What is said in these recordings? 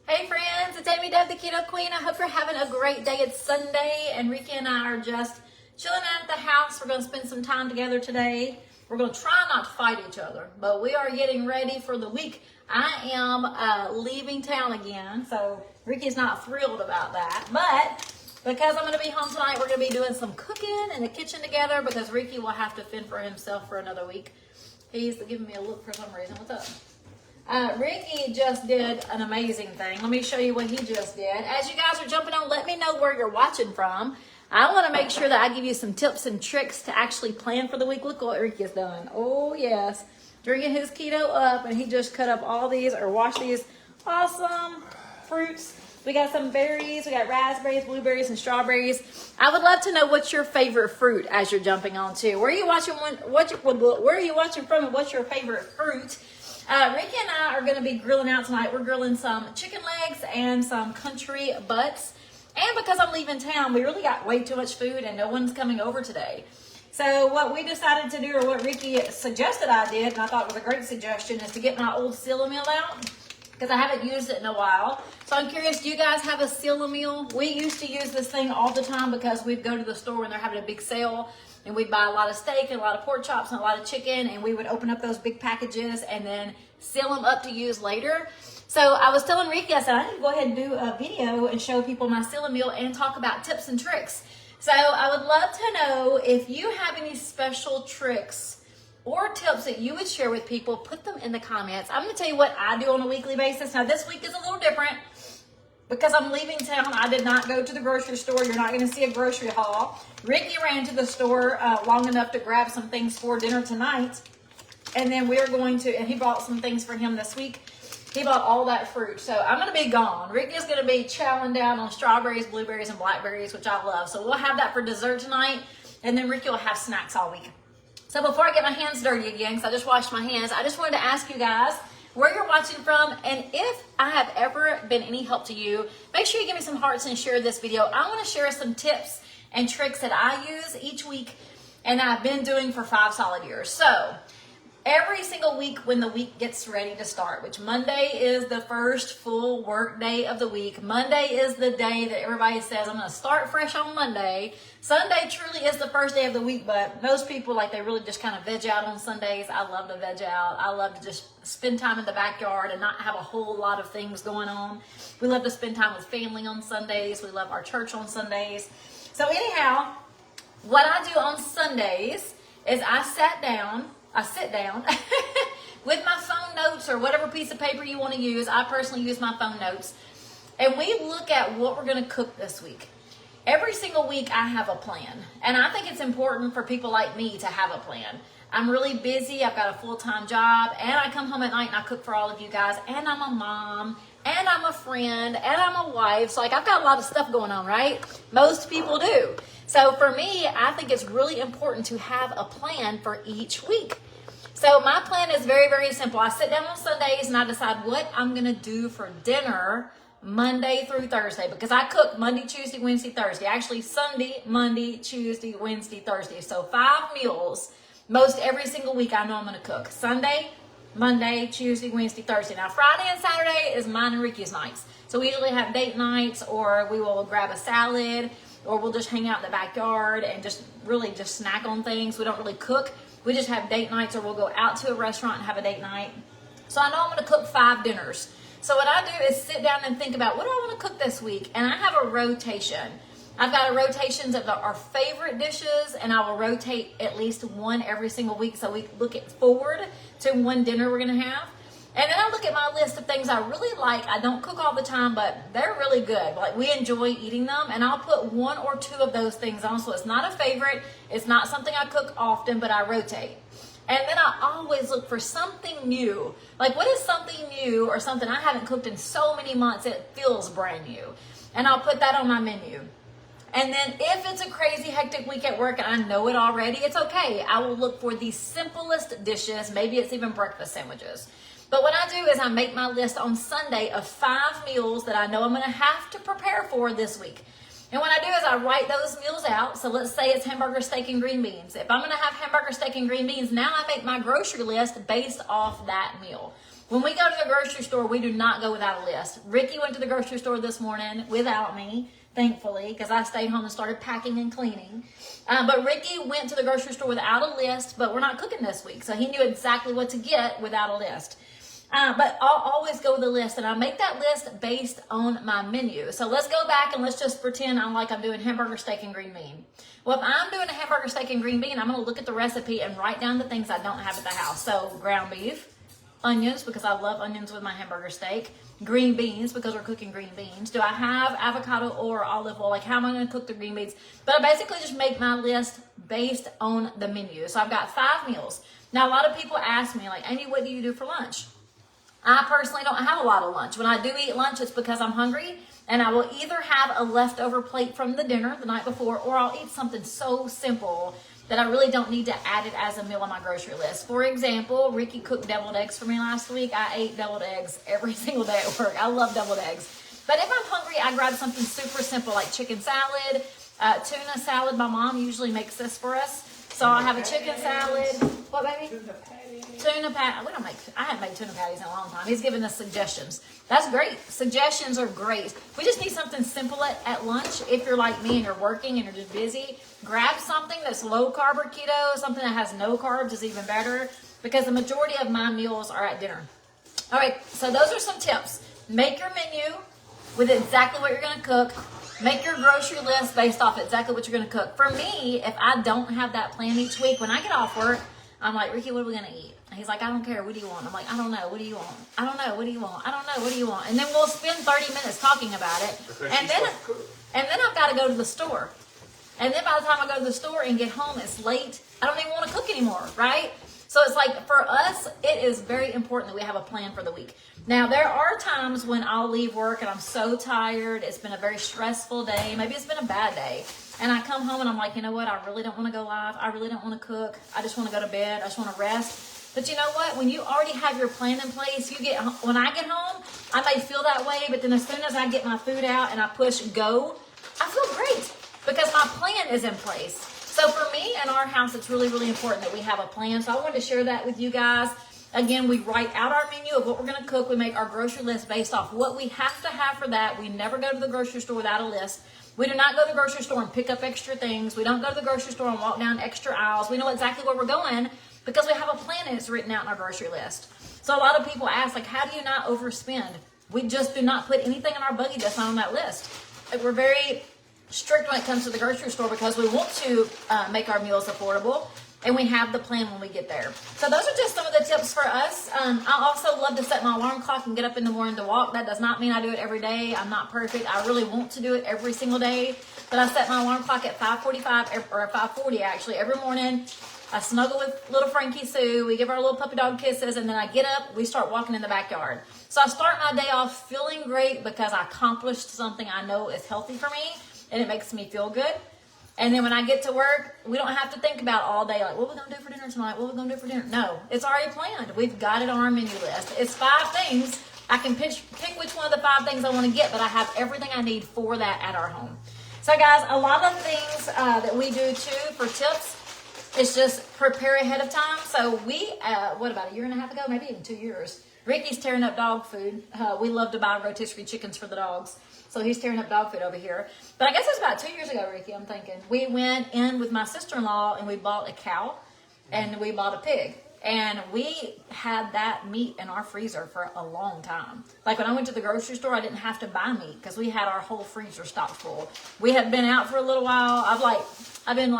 Hey friends, it's Amy Deb, the Keto Queen. I hope you're having a great day. It's Sunday and Ricky and I are just chilling out at the house. We're going to spend some time together today. We're going to try not to fight each other, but we are getting ready for the week. I am leaving town again, so Ricky's not thrilled about that. But because I'm going to be home tonight, we're going to be doing some cooking in the kitchen together because Ricky will have to fend for himself for another week. He's giving me a look for some reason. What's up? Ricky just did an amazing thing. Let me show you what he just did. As you guys are jumping on, let me know where you're watching from. I want to make sure that I give you some tips and tricks to actually plan for the week. Look what Ricky has done. Oh, yes. Drinking his keto up, and he just cut up all these or washed these awesome fruits. We got some berries. We got raspberries, blueberries, and strawberries. I would love to know what's your favorite fruit as you're jumping on too. Where are you watching? Where are you watching from, and what's your favorite fruit? Ricky and I are going to be grilling out tonight. We're grilling some chicken legs and some country butts. And because I'm leaving town, we really got way too much food and no one's coming over today. So what we decided to do, or what Ricky suggested I did, and I thought was a great suggestion, is to get my old Silla meal out because I haven't used it in a while. So I'm curious, do you guys have a Silla meal? We used to use this thing all the time because we'd go to the store when they're having a big sale. And we'd buy a lot of steak and a lot of pork chops and a lot of chicken, and we would open up those big packages and then seal them up to use later. So I was telling Ricky, I said, I need to go ahead and do a video and show people my Silla meal and talk about tips and tricks. So I would love to know if you have any special tricks or tips that you would share with people. Put them in the comments. I'm going to tell you what I do on a weekly basis. Now, this week is a little different. Because I'm leaving town, I did not go to the grocery store. You're not going to see a grocery haul. Ricky ran to the store long enough to grab some things for dinner tonight. And then we're going to, and he bought some things for him this week. He bought all that fruit. So I'm going to be gone. Ricky's going to be chowing down on strawberries, blueberries, and blackberries, which I love. So we'll have that for dessert tonight. And then Ricky will have snacks all week. So before I get my hands dirty again, because I just washed my hands, I just wanted to ask you guys where you're watching from, and if I have ever been any help to you, make sure you give me some hearts and share this video. I want to share some tips and tricks that I use each week and I've been doing for 5 solid years. So every single week when the week gets ready to start, which Monday is the first full work day of the week. Monday is the day that everybody says, I'm going to start fresh on Monday. Sunday truly is the first day of the week, but most people, like, they really just kind of veg out on Sundays. I love to veg out. I love to just spend time in the backyard and not have a whole lot of things going on. We love to spend time with family on Sundays. We love our church on Sundays. So anyhow, what I do on Sundays is I sit down with my phone notes or whatever piece of paper you want to use. I personally use my phone notes. And we look at what we're going to cook this week. Every single week I have a plan. And I think it's important for people like me to have a plan. I'm really busy. I've got a full-time job. And I come home at night and I cook for all of you guys. And I'm a mom. And I'm a friend. And I'm a wife. So, like, I've got a lot of stuff going on, right? Most people do. So for me, I think it's really important to have a plan for each week. So my plan is very, very simple. I sit down on Sundays and I decide what I'm going to do for dinner Monday through Thursday, because I cook Monday, Tuesday, Wednesday, Thursday. Actually, Sunday, Monday, Tuesday, Wednesday, Thursday. So 5 meals most every single week I know I'm going to cook. Sunday, Monday, Tuesday, Wednesday, Thursday. Now, Friday and Saturday is mine and Ricky's nights. So we usually have date nights, or we will grab a salad, or we'll just hang out in the backyard and just really just snack on things. We don't really cook. We just have date nights, or we'll go out to a restaurant and have a date night. So I know I'm going to cook 5 dinners. So what I do is sit down and think about, what do I want to cook this week? And I have a rotation. I've got a rotations of our favorite dishes, and I will rotate at least one every single week. So we look forward to one dinner we're going to have. And then I look at my list of things I really like. I don't cook all the time, but they're really good. Like, we enjoy eating them, and I'll put 1 or 2 of those things on. So it's not a favorite. It's not something I cook often, but I rotate. And then I always look for something new. Like, what is something new or something I haven't cooked in so many months it feels brand new? And I'll put that on my menu. And then if it's a crazy hectic week at work and I know it already, it's okay. I will look for the simplest dishes. Maybe it's even breakfast sandwiches. But what I do is I make my list on Sunday of 5 meals that I know I'm going to have to prepare for this week. And what I do is I write those meals out. So let's say it's hamburger, steak, and green beans. If I'm going to have hamburger, steak, and green beans, now I make my grocery list based off that meal. When we go to the grocery store, we do not go without a list. Ricky went to the grocery store this morning without me, thankfully, because I stayed home and started packing and cleaning. But Ricky went to the grocery store without a list, but we're not cooking this week, so he knew exactly what to get without a list. But I'll always go with a list, and I make that list based on my menu. So let's go back and let's just pretend I'm doing hamburger, steak, and green bean. Well, if I'm doing a hamburger, steak, and green bean, I'm going to look at the recipe and write down the things I don't have at the house. So ground beef, onions, because I love onions with my hamburger steak, green beans, because we're cooking green beans. Do I have avocado or olive oil? Like, how am I going to cook the green beans? But I basically just make my list based on the menu. So I've got 5 meals. Now, a lot of people ask me, like, Amy, what do you do for lunch? I personally don't have a lot of lunch. When I do eat lunch, it's because I'm hungry, and I will either have a leftover plate from the dinner the night before, or I'll eat something so simple that I really don't need to add it as a meal on my grocery list. For example, Ricky cooked deviled eggs for me last week. I ate deviled eggs every single day at work. I love deviled eggs. But if I'm hungry, I grab something super simple like chicken salad, tuna salad. My mom usually makes this for us. So I'll have a chicken salad. What, baby? Tuna patty. I haven't made tuna patties in a long time. He's giving us suggestions. That's great. Suggestions are great. We just need something simple at lunch. If you're like me and you're working and you're just busy, grab something that's low carb or keto. Something that has no carbs is even better, because the majority of my meals are at dinner. All right, so those are some tips. Make your menu with exactly what you're going to cook. Make your grocery list based off exactly what you're going to cook. For me, if I don't have that plan each week, when I get off work, I'm like, Ricky, what are we going to eat? And he's like, I don't care. What do you want? I'm like, I don't know. What do you want? I don't know. What do you want? I don't know. What do you want? And then we'll spend 30 minutes talking about it. And then I've got to go to the store. And then by the time I go to the store and get home, it's late. I don't even want to cook anymore, right? So it's like, for us, it is very important that we have a plan for the week. Now, there are times when I'll leave work and I'm so tired. It's been a very stressful day. Maybe it's been a bad day. And I come home and I'm like, you know what? I really don't want to go live. I really don't want to cook. I just want to go to bed. I just want to rest. But you know what? When you already have your plan in place, when I get home, I may feel that way. But then as soon as I get my food out and I push go, I feel great because my plan is in place. So for me and our house, it's really, really important that we have a plan. So I wanted to share that with you guys. Again, we write out our menu of what we're going to cook. We make our grocery list based off what we have to have for that. We never go to the grocery store without a list. We do not go to the grocery store and pick up extra things. We don't go to the grocery store and walk down extra aisles. We know exactly where we're going because we have a plan and it's written out in our grocery list. So a lot of people ask, like, how do you not overspend? We just do not put anything in our buggy that's not on that list. We're very strict when it comes to the grocery store because we want to make our meals affordable. And we have the plan when we get there. So those are just some of the tips for us. I also love to set my alarm clock and get up in the morning to walk. That does not mean I do it every day. I'm not perfect. I really want to do it every single day. But I set my alarm clock at 5:45 or 5:40 actually every morning. I snuggle with little Frankie Sue. We give our little puppy dog kisses. And then I get up. We start walking in the backyard. So I start my day off feeling great because I accomplished something I know is healthy for me. And it makes me feel good. And then when I get to work, we don't have to think about all day, like, what are we going to do for dinner tonight? What are we going to do for dinner? No, it's already planned. We've got it on our menu list. It's 5 things. I can pick which one of the 5 things I want to get, but I have everything I need for that at our home. So, guys, a lot of things that we do, too, for tips, is just prepare ahead of time. So we, what, about a year and a half ago? Maybe even 2 years. Ricky's tearing up dog food. We love to buy rotisserie chickens for the dogs. So he's tearing up dog food over here. But I guess it's about 2 years ago, Ricky, I'm thinking. We went in with my sister-in-law and we bought a cow and we bought a pig. And we had that meat in our freezer for a long time. Like when I went to the grocery store, I didn't have to buy meat because we had our whole freezer stocked full. We had been out for a little while. I've been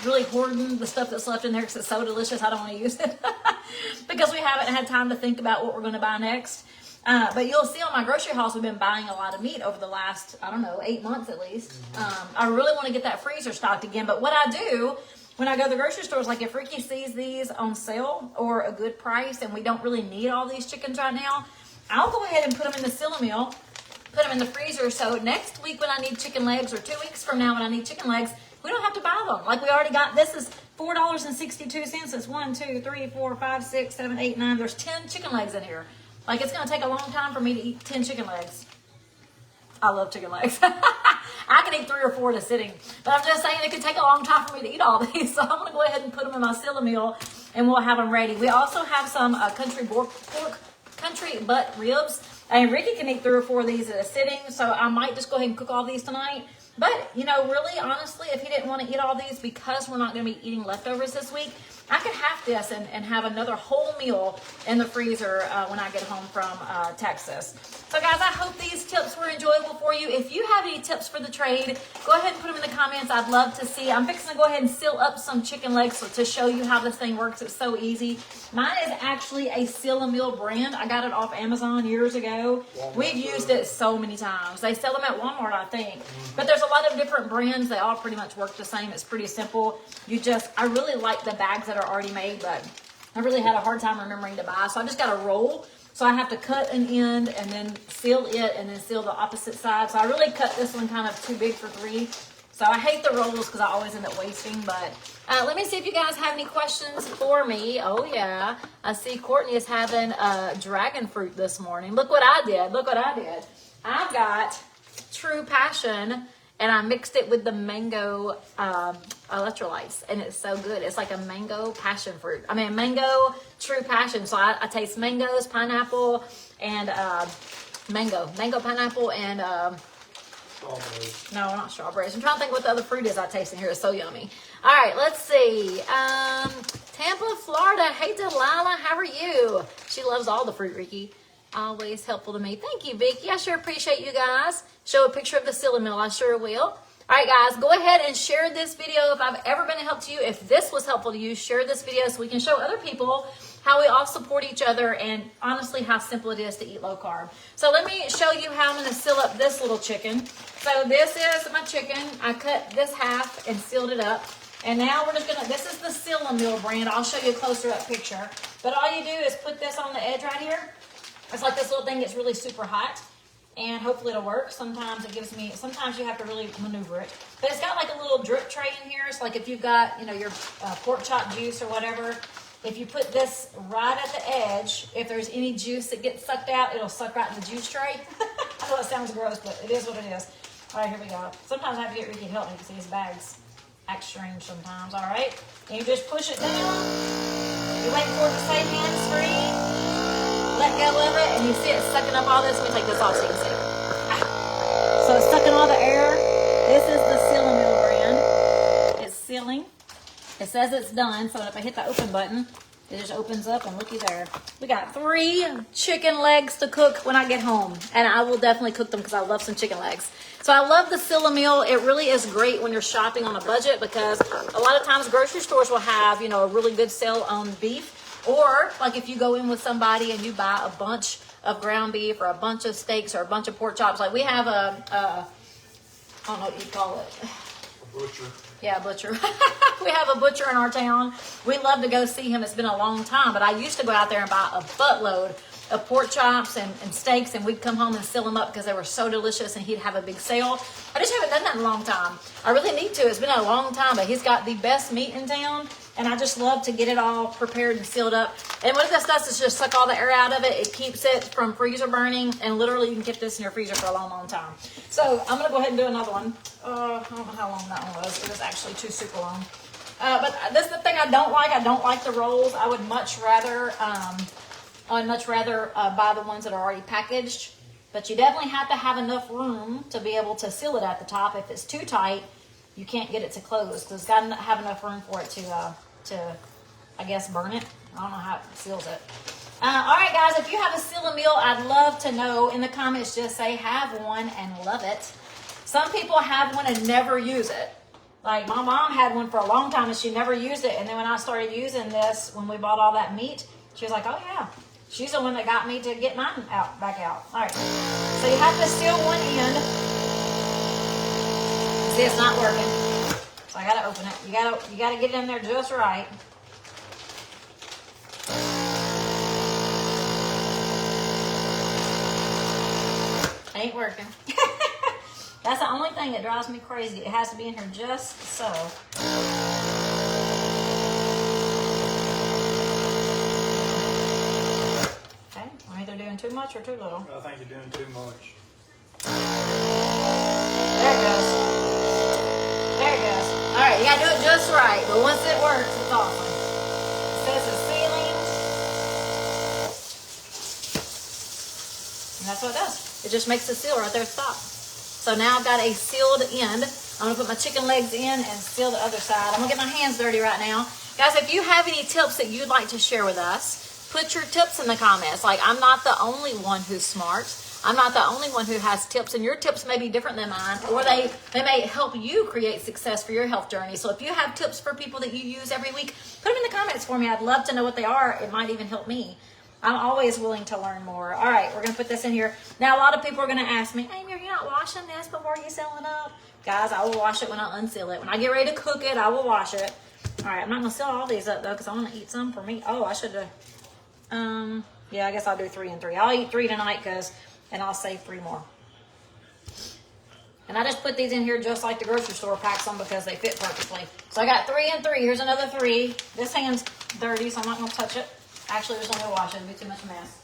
really hoarding the stuff that's left in there because it's so delicious. I don't want to use it because we haven't had time to think about what we're going to buy next. But you'll see on my grocery hauls, we've been buying a lot of meat over the last, 8 months at least. I really want to get that freezer stocked again. But what I do when I go to the grocery store is, like, if Ricky sees these on sale or a good price and we don't really need all these chickens right now, I'll go ahead and put them in the Sillamil, put them in the freezer. So next week when I need chicken legs, or 2 weeks from now when I need chicken legs, we don't have to buy them. Like, we already got, this is $4.62. It's 1, 2, 3, 4, 5, 6, 7, 8, 9. There's 10 chicken legs in here. Like, it's going to take a long time for me to eat 10 chicken legs. I love chicken legs. I can eat 3 or 4 at a sitting. But I'm just saying it could take a long time for me to eat all these. So I'm going to go ahead and put them in my Sillamil and we'll have them ready. We also have some country pork country butt ribs. And Ricky can eat 3 or 4 of these at a sitting, so I might just go ahead and cook all these tonight. But, you know, really, honestly, if he didn't want to eat all these because we're not going to be eating leftovers this week, I could have this and have another whole meal in the freezer when I get home from Texas. So, guys, I hope these tips were enjoyable for you. If you have any tips for the trade, go ahead and put them in the comments. I'd love to see. I'm fixing to go ahead and seal up some chicken legs to show you how this thing works. It's so easy. Mine is actually a Seal a Meal brand. I got it off Amazon years ago. We've used it so many times. They sell them at Walmart, I think. But there's a lot of different brands. They all pretty much work the same. It's pretty simple. I really like the bags that are already made, but I really had a hard time remembering to buy. So I just got a roll. So I have to cut an end and then seal it and then seal the opposite side. So I really cut this one kind of too big for 3. So I hate the rolls because I always end up wasting. But let me see if you guys have any questions for me. Oh, yeah. I see Courtney is having dragon fruit this morning. Look what I did. Look what I did. I've got True Passion, and I mixed it with the mango electrolytes, and it's so good. It's like a mango passion fruit. I mean, mango True Passion. So I taste mangoes, pineapple, and mango, pineapple, and strawberries. No, not strawberries. I'm trying to think what the other fruit is I taste in here. It's so yummy. All right, let's see. Tampa, Florida. Hey, Delilah, how are you? She loves all the fruit, Ricky. Always helpful to me. Thank you, Vicky. I sure appreciate you guys. Show a picture of the Seal a Meal. I sure will. All right, guys, go ahead and share this video. If I've ever been a help to you, if this was helpful to you, share this video so we can show other people how we all support each other and honestly how simple it is to eat low carb. So let me show you how I'm going to seal up this little chicken. So this is my chicken. I cut this half and sealed it up. And now we're just going to, this is the Seal a Meal brand. I'll show you a closer up picture. But all you do is put this on the edge right here. It's like this little thing gets really super hot, and hopefully it'll work. Sometimes sometimes you have to really maneuver it. But it's got like a little drip tray in here. So like if you've got, your pork chop juice or whatever, if you put this right at the edge, if there's any juice that gets sucked out, it'll suck right in the juice tray. I know it sounds gross, but it is what it is. All right, here we go. Sometimes I have to get Ricky to help me because his bags act strange sometimes. All right, and you just push it down. You wait for it to say hands free. Let go of it, and you see it sucking up all this. Let me take this off so you can see. So it's sucking all the air. This is the Seal a Meal brand. It's sealing. It says it's done, so if I hit the open button, it just opens up, and looky there. We got 3 chicken legs to cook when I get home, and I will definitely cook them because I love some chicken legs. So I love the Seal a Meal. It really is great when you're shopping on a budget because a lot of times grocery stores will have, a really good sale on beef. Or, like if you go in with somebody and you buy a bunch of ground beef or a bunch of steaks or a bunch of pork chops. Like we have I don't know what you call it. A butcher. Yeah, butcher. We have a butcher in our town. We love to go see him. It's been a long time. But I used to go out there and buy a buttload of pork chops and steaks, and we'd come home and seal them up because they were so delicious, and he'd have a big sale. I just haven't done that in a long time. I really need to. It's been a long time, but he's got the best meat in town, and I just love to get it all prepared and sealed up. And what this does is just suck all the air out of it. It keeps it from freezer burning, and literally you can keep this in your freezer for a long, long time. So I'm going to go ahead and do another one. I don't know how long that one was. It was actually super long. But this is the thing I don't like. I don't like the rolls. I would much rather buy the ones that are already packaged. But you definitely have to have enough room to be able to seal it at the top. If it's too tight, you can't get it to close because it's got to have enough room for it to I guess, burn it. I don't know how it seals it. All right, guys, if you have a Seal a Meal, I'd love to know. In the comments, just say have one and love it. Some people have one and never use it. Like my mom had one for a long time and she never used it. And then when I started using this, when we bought all that meat, she was like, oh yeah. She's the one that got me to get mine back out. All right. So you have to seal one end. See, it's not working. So I gotta open it. You gotta get it in there just right. Ain't working. That's the only thing that drives me crazy. It has to be in here just so. Okay, I'm either doing too much or too little. I think you're doing too much. There it goes. There it goes. All right, you gotta do it just right. But once it works, it's awesome. It says it's sealing. And that's what it does. It just makes a seal right there at the top. So now I've got a sealed end. I'm gonna put my chicken legs in and seal the other side. I'm gonna get my hands dirty right now. Guys, if you have any tips that you'd like to share with us, put your tips in the comments. Like, I'm not the only one who's smart. I'm not the only one who has tips, and your tips may be different than mine, or they may help you create success for your health journey. So if you have tips for people that you use every week, put them in the comments for me. I'd love to know what they are. It might even help me. I'm always willing to learn more. All right, we're going to put this in here. Now, a lot of people are going to ask me, Amy, are you not washing this before you seal it up? Guys, I will wash it when I unseal it. When I get ready to cook it, I will wash it. All right, I'm not going to seal all these up, though, because I want to eat some for me. Oh, I should have. Yeah, I guess I'll do 3 and 3. I'll eat 3 tonight, and I'll save 3 more. And I just put these in here just like the grocery store packs them because they fit perfectly. So I got 3 and 3. Here's another 3. This hand's dirty, so I'm not going to touch it. Actually, there's no way to wash it. It'd be too much mess.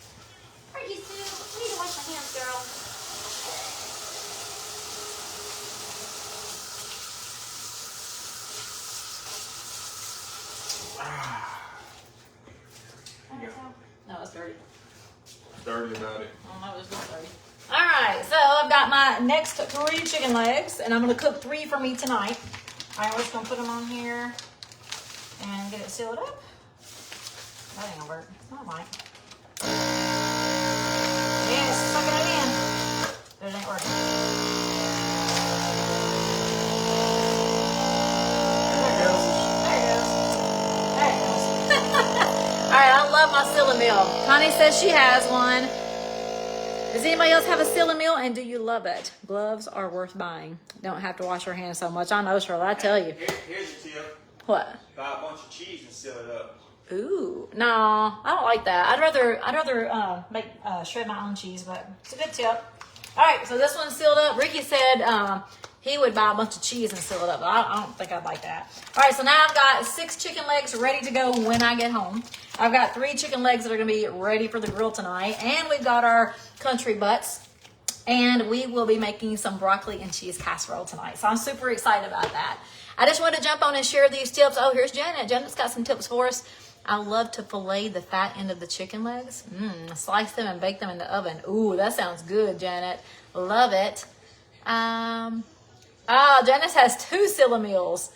Where are you, Sue? I need to wash my hands, girl. No, it's dirty. Dirty about it. Oh, no, it's not dirty. All right, so I've got my next 3 chicken legs, and I'm going to cook 3 for me tonight. All right, we're just going to put them on here and get it sealed up. That ain't gonna work. Not right. Yes, sucking it in. But it ain't working. There it goes. There it goes. There it goes. All right, I love my sealing meal. Connie says she has one. Does anybody else have a sealing meal? And do you love it? Gloves are worth buying. Don't have to wash your hands so much. I know, Shirley. I tell you. Here's a tip. What? Buy a bunch of cheese and seal it up. Ooh, no, I don't like that. I'd rather make shred my own cheese, but it's a good tip. All right, so this one's sealed up. Ricky said he would buy a bunch of cheese and seal it up, but I don't think I'd like that. All right, so now I've got 6 chicken legs ready to go when I get home. I've got 3 chicken legs that are gonna be ready for the grill tonight, and we've got our country butts, and we will be making some broccoli and cheese casserole tonight. So I'm super excited about that. I just wanted to jump on and share these tips. Oh, here's Janet. Janet's got some tips for us. I love to fillet the fat end of the chicken legs. Slice them and bake them in the oven. Ooh, that sounds good, Janet. Love it. Janice has 2 sealing meals.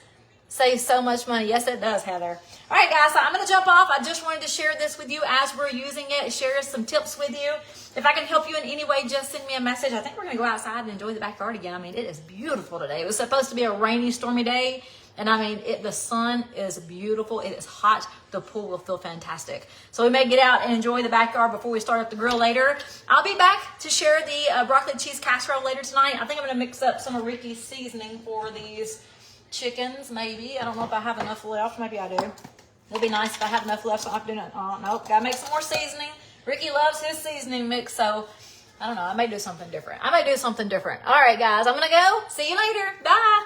Saves so much money. Yes, it does, Heather. All right, guys, so I'm going to jump off. I just wanted to share this with you as we're using it, share some tips with you. If I can help you in any way, just send me a message. I think we're going to go outside and enjoy the backyard again. I mean, it is beautiful today. It was supposed to be a rainy, stormy day. And I mean, the sun is beautiful. It is hot. The pool will feel fantastic. So we may get out and enjoy the backyard before we start up the grill later. I'll be back to share the broccoli cheese casserole later tonight. I think I'm going to mix up some of Ricky's seasoning for these chickens, maybe. I don't know if I have enough left. Maybe I do. It'll be nice if I have enough left so I don't have to do nothing. Oh, nope. Got to make some more seasoning. Ricky loves his seasoning mix, so I don't know. I may do something different. All right, guys. I'm going to go. See you later. Bye.